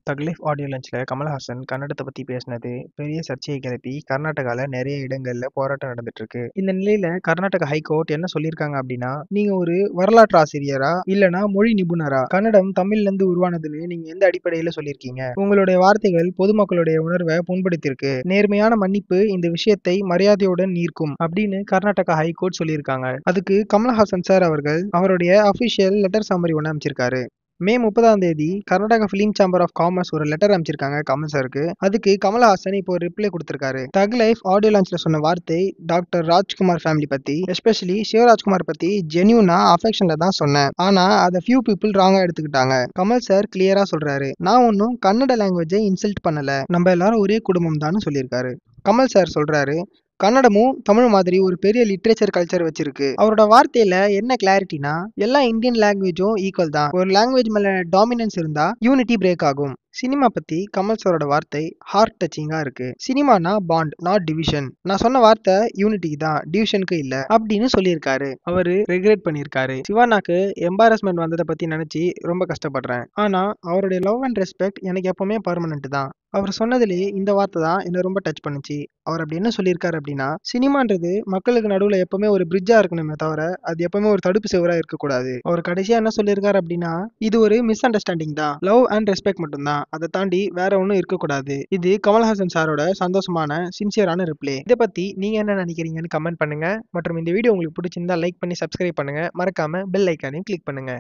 தக் life audio லான்ச்ல Kamal Haasan கன்னடத்தை பத்தி பேசினது பெரிய சர்ச்சையை கிளப்பி கர்நாடகால நிறைய இடங்கள்ல போராட்டம் நடந்துட்டு இருக்கு. இந்த நிலையில கர்நாடக ஹைகோர்ட் என்ன சொல்லியிருக்காங்க அப்படின்னா, நீங்க ஒரு வரலாற்று ஆசிரியரா இல்லனா மொழி நிபுணரா, கன்னடம் தமிழ்ல இருந்து உருவானதுன்னு நீங்க எந்த அடிப்படையில சொல்லியிருக்கீங்க? உங்களுடைய வார்த்தைகள் பொதுமக்களுடைய உணர்வை புண்படுத்தியிருக்கு. நேர்மையான மன்னிப்பு இந்த விஷயத்தை மரியாதையுடன் நீர்க்கும் அப்படின்னு கர்நாடகா ஹைகோர்ட் சொல்லியிருக்காங்க. அதுக்கு கமல்ஹாசன் சார் அவர்கள் அவருடைய அபிஷியல் லெட்டர் சம்மரி ஒன்று அமைச்சிருக்காரு. மே 30ஆம் தேதி Karnataka film chamber of commerce ஒரு லெட்டர் அமைச்சிருக்காங்க கமல் சாருக்கு. அதுக்கு கமல்ஹாசன் இப்போ ஒரு ரிப்ளை கொடுத்திருக்காரு. தக் லைஃப் ஆடியோ லான்ச்ல சொன்ன வார்த்தை டாக்டர் ராஜ்குமார் ஃபேமிலி பத்தி, எஸ்பெஷலி சிவராஜ்குமார் பத்தி ஜென்யூனா அஃபெக்ஷன்ல தான் சொன்னேன். ஆனா அதை ஃபியூ பீப்புள் ராங்கா எடுத்துக்கிட்டாங்க. கமல் சார் கிளியரா சொல்றாரு, நான் ஒன்னும் கன்னட லாங்குவேஜை இன்சல்ட் பண்ணல, நம்ம எல்லாரும் ஒரே குடும்பம் தான் சொல்லியிருக்காரு. கமல் சார் சொல்றாரு, கன்னடமும் தமிழ் மாதிரி ஒரு பெரிய லிட்ரேச்சர் கல்ச்சர் வச்சிருக்கு. அவரோட வார்த்தையில என்ன கிளாரிட்டினா, எல்லா இந்தியன் லாங்குவேஜும் ஈக்குவல் தான். ஒரு லாங்குவேஜ் மேல டாமினன்ஸ் இருந்தா யூனிட்டி பிரேக் ஆகும். சினிமா பத்தி கமல் சாரோட வார்த்தை ஹார்ட் டச்சிங்கா இருக்கு. சினிமானா பாண்ட், நாட் டிவிஷன். நான் சொன்ன வார்த்தை யூனிட்டிக்கு தான், டிவிஷனுக்கு இல்ல அப்படின்னு சொல்லியிருக்காரு. அவரு ரெக்ரெட் பண்ணியிருக்காரு. சிவானாக்கு எம்பாரஸ்மெண்ட் வந்ததை பத்தி நினைச்சு ரொம்ப கஷ்டப்படுறேன். ஆனா அவருடைய லவ் அண்ட் ரெஸ்பெக்ட் எனக்கு எப்பவுமே பர்மனன்ட் தான். அவர் சொன்னதுலேயே இந்த வார்த்தை தான் என்ன ரொம்ப டச் பண்ணுச்சு. அவர் அப்படி என்ன சொல்லியிருக்காரு அப்படின்னா, சினிமான்றது மக்களுக்கு நடுவில் எப்பவுமே ஒரு பிரிட்ஜா இருக்கணுமே தவிர அது எப்பவுமே ஒரு தடுப்பு சுவரா இருக்கக்கூடாது. அவர் கடைசியா என்ன சொல்லியிருக்காரு அப்படின்னா, இது ஒரு மிஸ் அண்டர்ஸ்டாண்டிங் தான், லவ் அண்ட் ரெஸ்பெக்ட் மட்டும்தான், அதை தாண்டி வேற ஒன்றும் இருக்கக்கூடாது. இது கமல்ஹாசன் சாரோட சந்தோஷமான சின்சியரான ரிப்ளை. இதை பத்தி நீங்க என்ன நினைக்கிறீங்கன்னு கமெண்ட் பண்ணுங்க. மற்றும் இந்த வீடியோ உங்களுக்கு பிடிச்சிருந்தா லைக் பண்ணி சப்ஸ்கிரைப் பண்ணுங்க. மறக்காம பெல் ஐக்கானையும் கிளிக் பண்ணுங்க.